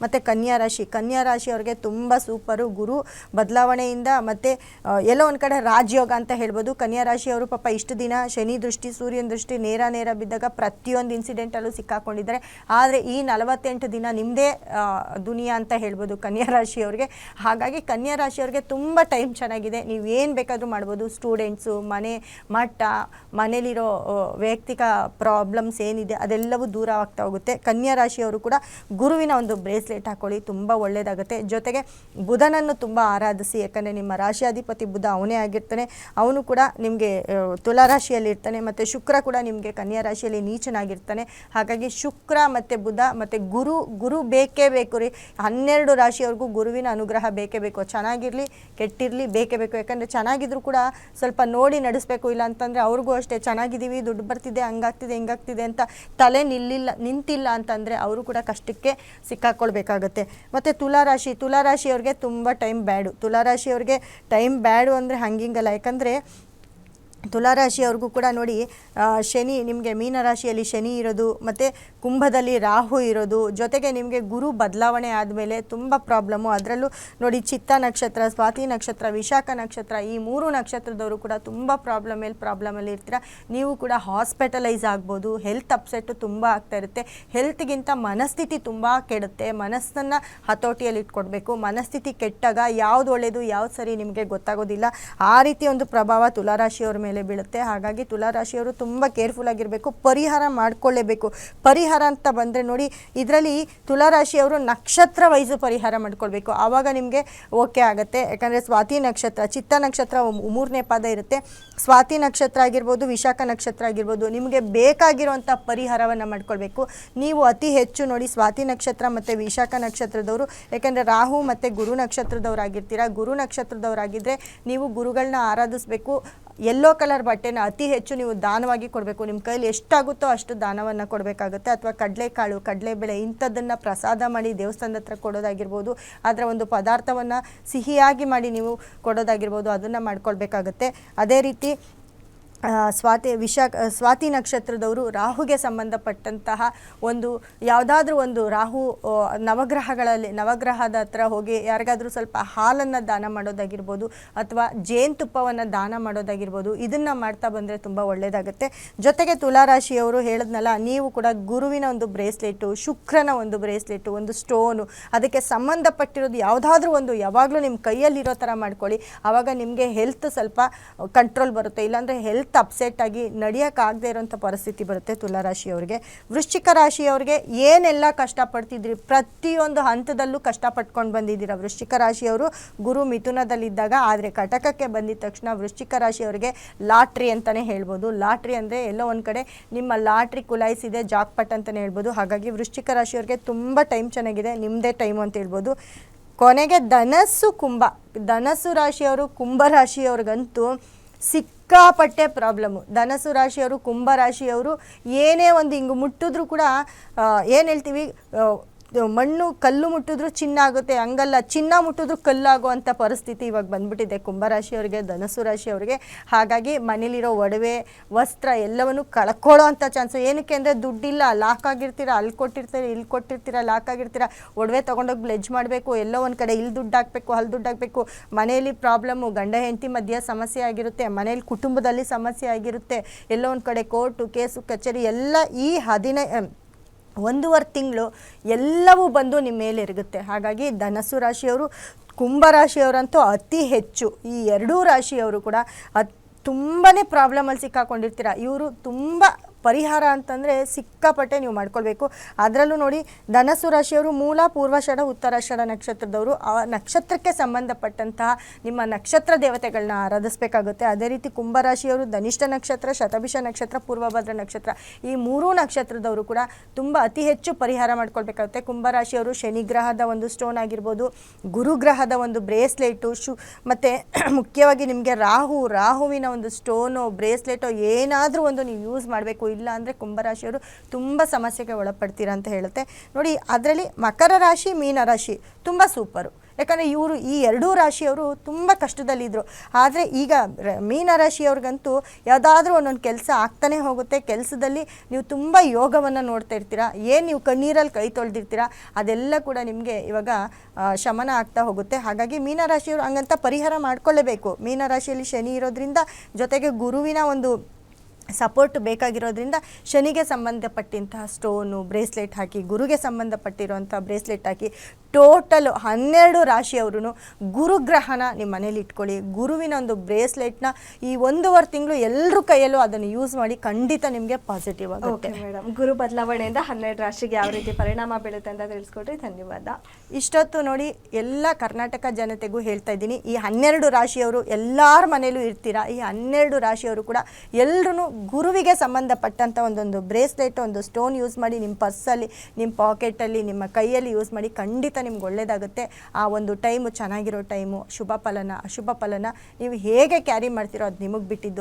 ಮತ್ತು ಕನ್ಯಾ ರಾಶಿಯವ್ರಿಗೆ ತುಂಬ ಸೂಪರು. ಗುರು ಬದಲಾವಣೆಯಿಂದ ಮತ್ತು ಎಲ್ಲೋ ಒಂದು ಕಡೆ ರಾಜಯೋಗ ಅಂತ ಹೇಳ್ಬೋದು. ಕನ್ಯಾ ರಾಶಿಯವರು ಪಾಪ ಇಷ್ಟು ದಿನ ಶನಿ ದೃಷ್ಟಿ ಸೂರ್ಯನ ದೃಷ್ಟಿ ನೇರ ಬಿದ್ದಾಗ ಪ್ರತಿಯೊಂದು ಇನ್ಸಿಡೆಂಟಲ್ಲೂ ಸಿಕ್ಕಾಕೊಂಡಿದ್ದಾರೆ. ಆದರೆ ಈ 48 ದಿನ ನಿಮ್ಮದೇ ದುನಿಯಾ ಅಂತ ಹೇಳ್ಬೋದು ಕನ್ಯಾ ರಾಶಿಯವ್ರಿಗೆ. ಹಾಗಾಗಿ ಕನ್ಯಾ ರಾಶಿಯವ್ರಿಗೆ ತುಂಬ ಟೈಮ್ ಚೆನ್ನಾಗಿದೆ. ನೀವು ಏನು ಬೇಕಾದರೂ ಮಾಡ್ಬೋದು. ಸ್ಟೂಡೆಂಟ್ಸು, ಮಠ, ಮನೇಲಿರೋ ವೈಯಕ್ತಿಕ ಪ್ರಾಬ್ಲಮ್ಸ್ ಏನಿದೆ ಅದೆಲ್ಲವೂ ದೂರ ಆಗ್ತಾ ಹೋಗುತ್ತೆ. ಕನ್ಯಾ ರಾಶಿಯವರು ಕೂಡ ಗುರುವಿನ ಒಂದು ಬ್ರೇಸ್ಲೆಟ್ ಹಾಕೊಳ್ಳಿ, ತುಂಬ ಒಳ್ಳೆಯದಾಗುತ್ತೆ. ಜೊತೆಗೆ ಬುಧನನ್ನು ತುಂಬ ಆರಾಧಿಸಿ, ಯಾಕಂದರೆ ನಿಮ್ಮ ರಾಶಿಯಾಧಿಪತಿ ಬುಧ ಅವನೇ ಆಗಿರ್ತಾನೆ. ಅವನು ಕೂಡ ನಿಮಗೆ ತುಲಾರಾಶಿಯಲ್ಲಿ ಇರ್ತಾನೆ. ಮತ್ತು ಶುಕ್ರ ಕೂಡ ನಿಮಗೆ ಕನ್ಯಾ ರಾಶಿಯಲ್ಲಿ ನೀಚನಾಗಿರ್ತಾನೆ. ಹಾಗಾಗಿ ಶುಕ್ರ ಮತ್ತು ಬುಧ ಮತ್ತು ಗುರು ಬೇಕೇ ಬೇಕು ರೀ. 12 ರಾಶಿಯವ್ರಿಗೂ ಗುರುವಿನ ಅನುಗ್ರಹ ಬೇಕೇ ಬೇಕು. ಚೆನ್ನಾಗಿರಲಿ ಕೆಟ್ಟಿರಲಿ ಬೇಕೇ ಬೇಕು. ಯಾಕಂದರೆ ಚೆನ್ನಾಗಿದ್ರು ಕೂಡ ಸ್ವಲ್ಪ ನೋಡಿ ನಡೆಸಬೇಕು. ಇಲ್ಲ ಅಂತಂದರೆ ಅವ್ರಿಗೂ ಅಷ್ಟೇ ಚೆನ್ನಾಗಿದ್ದೀವಿ, ದುಡ್ಡು ಬರ್ತಿದೆ, ಹಂಗಾಗ್ತಿದೆ ಹಿಂಗಾಗ್ತಿದೆ ಅಂತ ತಲೆ ನಿಂತಿಲ್ಲ ಅಂತಂದರೆ ಅವರು ಕೂಡ ಕಷ್ಟಕ್ಕೆ ಸಿಕ್ಕಾಕೊಳ್ಬೇಕಾಗತ್ತೆ. ಮತ್ತು ತುಲಾರಾಶಿಯವ್ರಿಗೆ ತುಂಬ ಟೈಮ್ ಬ್ಯಾಡು. ತುಲಾರಾಶಿಯವ್ರಿಗೆ ಟೈಮ್ ಬ್ಯಾಡು ಅಂದರೆ ಹಂಗಿಂಗಲ್ಲ. ಯಾಕಂದರೆ ತುಲಾರಾಶಿಯವ್ರಿಗೂ ಕೂಡ ನೋಡಿ ಶನಿ ನಿಮಗೆ ಮೀನರಾಶಿಯಲ್ಲಿ ಶನಿ ಇರೋದು ಮತ್ತು ಕುಂಭದಲ್ಲಿ ರಾಹು ಇರೋದು, ಜೊತೆಗೆ ನಿಮಗೆ ಗುರು ಬದಲಾವಣೆ ಆದಮೇಲೆ ತುಂಬ ಪ್ರಾಬ್ಲಮ್ಮು. ಅದರಲ್ಲೂ ನೋಡಿ ಚಿತ್ತ ನಕ್ಷತ್ರ, ಸ್ವಾತಿ ನಕ್ಷತ್ರ, ವಿಶಾಖ ನಕ್ಷತ್ರ, ಈ 3 ನಕ್ಷತ್ರದವರು ಕೂಡ ತುಂಬ ಪ್ರಾಬ್ಲಮಲ್ಲಿ ಇರ್ತೀರ. ನೀವು ಕೂಡ ಹಾಸ್ಪಿಟಲೈಸ್ ಆಗ್ಬೋದು. ಹೆಲ್ತ್ ಅಪ್ಸೆಟ್ಟು ತುಂಬ ಆಗ್ತಾ ಇರುತ್ತೆ. ಹೆಲ್ತ್ಗಿಂತ ಮನಸ್ಥಿತಿ ತುಂಬ ಕೆಡುತ್ತೆ. ಮನಸ್ಸನ್ನು ಹತೋಟಿಯಲ್ಲಿ ಇಟ್ಕೊಡ್ಬೇಕು. ಮನಸ್ಥಿತಿ ಕೆಟ್ಟಾಗ ಯಾವುದು ಒಳ್ಳೆಯದು ಯಾವ್ದು ಸರಿ ನಿಮಗೆ ಗೊತ್ತಾಗೋದಿಲ್ಲ. ಆ ರೀತಿ ಒಂದು ಪ್ರಭಾವ ತುಲಾರಾಶಿಯವ್ರ ಮೇಲೆ ಬೀಳುತ್ತೆ. ಹಾಗಾಗಿ ತುಲಾರಾಶಿಯವರು ತುಂಬ ಕೇರ್ಫುಲ್ ಆಗಿರಬೇಕು. ಪರಿಹಾರ ಮಾಡಿಕೊಳ್ಳೇಬೇಕು. ಪರಿಹಾರ ಅಂತ ಬಂದರೆ ನೋಡಿ, ಇದರಲ್ಲಿ ತುಲಾರಾಶಿಯವರು ನಕ್ಷತ್ರ ವೈಸು ಪರಿಹಾರ ಮಾಡ್ಕೊಳ್ಬೇಕು. ಆವಾಗ ನಿಮಗೆ ಓಕೆ ಆಗುತ್ತೆ. ಯಾಕಂದರೆ ಸ್ವಾತಿ ನಕ್ಷತ್ರ, ಚಿತ್ತ ನಕ್ಷತ್ರ 3ನೇ ಪಾದ ಇರುತ್ತೆ. ಸ್ವಾತಿ ನಕ್ಷತ್ರ ಆಗಿರ್ಬೋದು, ವಿಶಾಖ ನಕ್ಷತ್ರ ಆಗಿರ್ಬೋದು, ನಿಮಗೆ ಬೇಕಾಗಿರುವಂಥ ಪರಿಹಾರವನ್ನು ಮಾಡ್ಕೊಳ್ಬೇಕು. ನೀವು ಅತಿ ಹೆಚ್ಚು ನೋಡಿ ಸ್ವಾತಿ ನಕ್ಷತ್ರ ಮತ್ತು ವಿಶಾಖ ನಕ್ಷತ್ರದವರು, ಯಾಕೆಂದರೆ ರಾಹು ಮತ್ತು ಗುರು ನಕ್ಷತ್ರದವರಾಗಿರ್ತೀರ. ಗುರು ನಕ್ಷತ್ರದವರಾಗಿದ್ದರೆ ನೀವು ಗುರುಗಳನ್ನ ಆರಾಧಿಸಬೇಕು. ಯೆಲ್ಲೋ ಕಲರ್ ಬಟ್ಟೆನ ಅತಿ ಹೆಚ್ಚು ನೀವು ದಾನವಾಗಿ ಕೊಡಬೇಕು. ನಿಮ್ಮ ಕೈಲಿ ಎಷ್ಟಾಗುತ್ತೋ ಅಷ್ಟು ದಾನವನ್ನು ಕೊಡಬೇಕಾಗುತ್ತೆ. ಅಥವಾ ಕಡಲೆಕಾಳು, ಕಡಲೆಬೇಳೆ ಇಂಥದ್ದನ್ನು ಪ್ರಸಾದ ಮಾಡಿ ದೇವಸ್ಥಾನದ ಹತ್ರ ಕೊಡೋದಾಗಿರ್ಬೋದು. ಅದರ ಒಂದು ಪದಾರ್ಥವನ್ನು ಸಿಹಿಯಾಗಿ ಮಾಡಿ ನೀವು ಕೊಡೋದಾಗಿರ್ಬೋದು, ಅದನ್ನು ಮಾಡ್ಕೊಳ್ಬೇಕಾಗತ್ತೆ. ಅದೇ ರೀತಿ ಸ್ವಾತಿ ನಕ್ಷತ್ರದವರು ರಾಹುಗೆ ಸಂಬಂಧಪಟ್ಟಂತಹ ಒಂದು ಯಾವುದಾದ್ರೂ ಒಂದು ರಾಹು ನವಗ್ರಹದ ಹತ್ರ ಹೋಗಿ ಯಾರಿಗಾದರೂ ಸ್ವಲ್ಪ ಹಾಲನ್ನು ದಾನ ಮಾಡೋದಾಗಿರ್ಬೋದು, ಅಥವಾ ಜೇನುತುಪ್ಪವನ್ನು ದಾನ ಮಾಡೋದಾಗಿರ್ಬೋದು. ಇದನ್ನು ಮಾಡ್ತಾ ಬಂದರೆ ತುಂಬ ಒಳ್ಳೆಯದಾಗುತ್ತೆ. ಜೊತೆಗೆ ತುಲಾರಾಶಿಯವರು ಹೇಳಿದ್ನಲ್ಲ, ನೀವು ಕೂಡ ಗುರುವಿನ ಒಂದು ಬ್ರೇಸ್ಲೆಟು, ಶುಕ್ರನ ಒಂದು ಬ್ರೇಸ್ಲೆಟು, ಒಂದು ಸ್ಟೋನು, ಅದಕ್ಕೆ ಸಂಬಂಧಪಟ್ಟಿರೋದು ಯಾವುದಾದ್ರೂ ಒಂದು ಯಾವಾಗಲೂ ನಿಮ್ಮ ಕೈಯಲ್ಲಿರೋ ಥರ ಮಾಡ್ಕೊಳ್ಳಿ. ಆವಾಗ ನಿಮಗೆ ಹೆಲ್ತ್ ಸ್ವಲ್ಪ ಕಂಟ್ರೋಲ್ ಬರುತ್ತೆ. ಇಲ್ಲಾಂದರೆ ಹೆಲ್ತ್ ಅಪ್ಸೆಟ್ ಆಗಿ ನಡೆಯೋಕ್ಕಾಗದೇ ಇರೋಂಥ ಪರಿಸ್ಥಿತಿ ಬರುತ್ತೆ ತುಲಾರಾಶಿಯವ್ರಿಗೆ. ವೃಶ್ಚಿಕ ರಾಶಿಯವ್ರಿಗೆ ಏನೆಲ್ಲ ಕಷ್ಟಪಡ್ತಿದ್ರಿ, ಪ್ರತಿಯೊಂದು ಹಂತದಲ್ಲೂ ಕಷ್ಟಪಟ್ಕೊಂಡು ಬಂದಿದ್ದೀರ ವೃಶ್ಚಿಕ ರಾಶಿಯವರು ಗುರು ಮಿಥುನದಲ್ಲಿದ್ದಾಗ. ಆದರೆ ಕಟಕಕ್ಕೆ ಬಂದಿದ ತಕ್ಷಣ ವೃಶ್ಚಿಕ ರಾಶಿಯವರಿಗೆ ಲಾಟ್ರಿ ಅಂತಲೇ ಹೇಳ್ಬೋದು. ಲಾಟ್ರಿ ಅಂದರೆ ಎಲ್ಲೋ ಒಂದು ಕಡೆ ನಿಮ್ಮ ಲಾಟ್ರಿ ಕುಲಾಯಿಸಿದೆ, ಜಾಕ್ಪಟ್ ಅಂತಲೇ ಹೇಳ್ಬೋದು. ಹಾಗಾಗಿ ವೃಶ್ಚಿಕ ರಾಶಿಯವ್ರಿಗೆ ತುಂಬ ಟೈಮ್ ಚೆನ್ನಾಗಿದೆ, ನಿಮ್ಮದೇ ಟೈಮು ಅಂತ ಹೇಳ್ಬೋದು. ಕೊನೆಗೆ ಧನಸ್ಸು ರಾಶಿಯವರು, ಕುಂಭರಾಶಿಯವ್ರಿಗಂತೂ ಸಿಕ್ಕಾಪಟ್ಟೆ ಪ್ರಾಬ್ಲಮ್ಮು. ಧನಸ್ಸು ರಾಶಿಯವರು, ಕುಂಭರಾಶಿಯವರು ಏನೇ ಒಂದು ಹಿಂಗೆ ಮುಟ್ಟಿದ್ರೂ ಕೂಡ ಏನು ಹೇಳ್ತೀವಿ, ಮಣ್ಣು ಕಲ್ಲು ಮುಟ್ಟಿದ್ರು ಚಿನ್ನ ಆಗುತ್ತೆ, ಹಂಗಲ್ಲ ಚಿನ್ನ ಮುಟ್ಟಿದ್ರು ಕಲ್ಲಾಗುವಂಥ ಪರಿಸ್ಥಿತಿ ಇವಾಗ ಬಂದ್ಬಿಟ್ಟಿದೆ ಕುಂಭರಾಶಿಯವರಿಗೆ, ಧನಸ್ಸು ರಾಶಿಯವರಿಗೆ. ಹಾಗಾಗಿ ಮನೇಲಿರೋ ಒಡವೆ ವಸ್ತ್ರ ಎಲ್ಲವನ್ನು ಕಳ್ಕೊಳ್ಳೋ ಅಂಥ ಚಾನ್ಸು. ಏನಕ್ಕೆ ಅಂದರೆ ದುಡ್ಡಿಲ್ಲ, ಲಾಕ್ ಆಗಿರ್ತೀರ, ಅಲ್ಲಿ ಕೊಟ್ಟಿರ್ತೀರ, ಇಲ್ಲಿ ಕೊಟ್ಟಿರ್ತೀರ, ಲಾಕ್ ಆಗಿರ್ತೀರ, ಒಡವೆ ತೊಗೊಂಡೋಗಿ ಬ್ಲೆಜ್ ಮಾಡಬೇಕು, ಎಲ್ಲೋ ಒಂದು ಕಡೆ ಇಲ್ಲಿ ದುಡ್ಡು ಹಾಕಬೇಕು, ಅಲ್ಲಿ ದುಡ್ಡು ಹಾಕಬೇಕು. ಮನೆಯಲ್ಲಿ ಪ್ರಾಬ್ಲಮ್ಮು, ಗಂಡ ಹೆಂಡತಿ ಮಧ್ಯೆ ಸಮಸ್ಯೆ ಆಗಿರುತ್ತೆ, ಮನೇಲಿ ಕುಟುಂಬದಲ್ಲಿ ಸಮಸ್ಯೆ ಆಗಿರುತ್ತೆ, ಎಲ್ಲೋ ಒಂದು ಕಡೆ ಕೋರ್ಟು ಕೇಸು ಕಚೇರಿ ಎಲ್ಲ ಈ 1.5 ತಿಂಗಳು ಎಲ್ಲವೂ ಬಂದು ನಿಮ್ಮ ಮೇಲೆ ಇರುತ್ತೆ. ಹಾಗಾಗಿ ಧನಸ್ಸು ರಾಶಿಯವರು, ಕುಂಭರಾಶಿಯವರಂತೂ ಅತಿ ಹೆಚ್ಚು. ಈ 2 ರಾಶಿಯವರು ಕೂಡ ತುಂಬಾ ಪ್ರಾಬ್ಲಮಲ್ಲಿ ಸಿಕ್ಕಾಕೊಂಡಿರ್ತೀರ. ಇವರು ತುಂಬ ಪರಿಹಾರ ಅಂತಂದರೆ ಸಿಕ್ಕಾಪಟ್ಟೆ ನೀವು ಮಾಡ್ಕೊಳ್ಬೇಕು. ಅದರಲ್ಲೂ ನೋಡಿ ಧನಸ್ಸು ರಾಶಿಯವರು ಮೂಲ, ಪೂರ್ವಾಷಾಢ, ಉತ್ತರಾಷಾಢ ನಕ್ಷತ್ರದವರು. ಆ ನಕ್ಷತ್ರಕ್ಕೆ ಸಂಬಂಧಪಟ್ಟಂತಹ ನಿಮ್ಮ ನಕ್ಷತ್ರ ದೇವತೆಗಳನ್ನ ಆರಾಧಿಸಬೇಕಾಗುತ್ತೆ. ಅದೇ ರೀತಿ ಕುಂಭರಾಶಿಯವರು ಧನಿಷ್ಠ ನಕ್ಷತ್ರ, ಶತಭಿಷ ನಕ್ಷತ್ರ, ಪೂರ್ವಭದ್ರ ನಕ್ಷತ್ರ, ಈ 3 ನಕ್ಷತ್ರದವರು ಕೂಡ ತುಂಬ ಅತಿ ಹೆಚ್ಚು ಪರಿಹಾರ ಮಾಡ್ಕೊಳ್ಬೇಕಾಗುತ್ತೆ. ಕುಂಭರಾಶಿಯವರು ಶನಿಗ್ರಹದ ಒಂದು ಸ್ಟೋನ್ ಆಗಿರ್ಬೋದು, ಗುರುಗ್ರಹದ ಒಂದು ಬ್ರೇಸ್ಲೆಟು, ಮತ್ತು ಮುಖ್ಯವಾಗಿ ನಿಮಗೆ ರಾಹುವಿನ ಒಂದು ಸ್ಟೋನು, ಬ್ರೇಸ್ಲೆಟು ಏನಾದರೂ ಒಂದು ನೀವು ಯೂಸ್ ಮಾಡಬೇಕು. ಇಲ್ಲ ಅಂದರೆ ಕುಂಭರಾಶಿಯವರು ತುಂಬ ಸಮಸ್ಯೆಗೆ ಒಳಪಡ್ತೀರಾ ಅಂತ ಹೇಳುತ್ತೆ ನೋಡಿ. ಅದರಲ್ಲಿ ಮಕರ ರಾಶಿ, ಮೀನರಾಶಿ ತುಂಬ ಸೂಪರು. ಯಾಕಂದರೆ ಇವರು ಈ ಎರಡೂ ರಾಶಿಯವರು ತುಂಬ ಕಷ್ಟದಲ್ಲಿದ್ದರು. ಆದರೆ ಈಗ ಮೀನರಾಶಿಯವ್ರಿಗಂತೂ ಯಾವುದಾದ್ರೂ ಒಂದೊಂದು ಕೆಲಸ ಆಗ್ತಾನೆ ಹೋಗುತ್ತೆ. ಕೆಲಸದಲ್ಲಿ ನೀವು ತುಂಬ ಯೋಗವನ್ನು ನೋಡ್ತಾ ಇರ್ತೀರಾ. ಏನು ನೀವು ಕಣ್ಣೀರಲ್ಲಿ ಕೈ ತೊಳೆದಿರ್ತೀರಾ ಅದೆಲ್ಲ ಕೂಡ ನಿಮಗೆ ಇವಾಗ ಶಮನ ಆಗ್ತಾ ಹೋಗುತ್ತೆ. ಹಾಗಾಗಿ ಮೀನರಾಶಿಯವರು ಹಂಗಂತ ಪರಿಹಾರ ಮಾಡ್ಕೊಳ್ಳೇಬೇಕು. ಮೀನರಾಶಿಯಲ್ಲಿ ಶನಿ ಇರೋದ್ರಿಂದ ಜೊತೆಗೆ ಗುರುವಿನ ಒಂದು ಸಪೋರ್ಟ್ ಬೇಕಾಗಿರೋದ್ರಿಂದ ಶನಿಗೆ ಸಂಬಂಧಪಟ್ಟಂತಹ ಸ್ಟೋನು ಬ್ರೇಸ್ಲೆಟ್ ಹಾಕಿ, ಗುರುಗೆ ಸಂಬಂಧಪಟ್ಟಿರುವಂಥ ಬ್ರೇಸ್ಲೆಟ್ ಹಾಕಿ, ಟೋಟಲು 12 ರಾಶಿಯವರು ಗುರುಗ್ರಹನ ನಿಮ್ಮ ಮನೇಲಿ ಇಟ್ಕೊಳ್ಳಿ. ಗುರುವಿನ ಒಂದು ಬ್ರೇಸ್ಲೆಟ್ನ ಈ 1.5 ತಿಂಗಳು ಎಲ್ಲರ ಕೈಯಲ್ಲೂ ಅದನ್ನು ಯೂಸ್ ಮಾಡಿ, ಖಂಡಿತ ನಿಮಗೆ ಪಾಸಿಟಿವ್ ಆಗುತ್ತೆ. ಮೇಡಮ್, ಗುರು ಬದಲಾವಣೆಯಿಂದ 12 ರಾಶಿಗೆ ಯಾವ ರೀತಿ ಪರಿಣಾಮ ಬೀಳುತ್ತೆ ಅಂತ ತಿಳಿಸ್ಕೊಟ್ರಿ, ಧನ್ಯವಾದ. ಇಷ್ಟೊತ್ತು ನೋಡಿ ಎಲ್ಲ ಕರ್ನಾಟಕ ಜನತೆಗೂ ಹೇಳ್ತಾ ಇದ್ದೀನಿ, ಈ 12 ರಾಶಿಯವರು ಎಲ್ಲರ ಮನೇಲೂ ಇರ್ತೀರಾ. ಈ 12 ರಾಶಿಯವರು ಕೂಡ ಎಲ್ಲರೂ ಗುರುವಿಗೆ ಸಂಬಂಧಪಟ್ಟಂಥ ಒಂದೊಂದು ಬ್ರೇಸ್ಲೆಟ್, ಒಂದು ಸ್ಟೋನ್ ಯೂಸ್ ಮಾಡಿ ನಿಮ್ಮ ಪರ್ಸಲ್ಲಿ, ನಿಮ್ಮ ಪಾಕೆಟಲ್ಲಿ, ನಿಮ್ಮ ಕೈಯಲ್ಲಿ ಯೂಸ್ ಮಾಡಿ. ಖಂಡಿತ ನಿಮ್ಗೆ ಒಳ್ಳೆಯದಾಗುತ್ತೆ. ಆ ಒಂದು ಟೈಮು ಚೆನ್ನಾಗಿರೋ ಟೈಮು. ಶುಭ ಫಲನ ಅಶುಭ ಫಲನ ನೀವು ಹೇಗೆ ಕ್ಯಾರಿ ಮಾಡ್ತೀರೋ ಅದು ನಿಮಗೆ ಬಿಟ್ಟಿದ್ದು.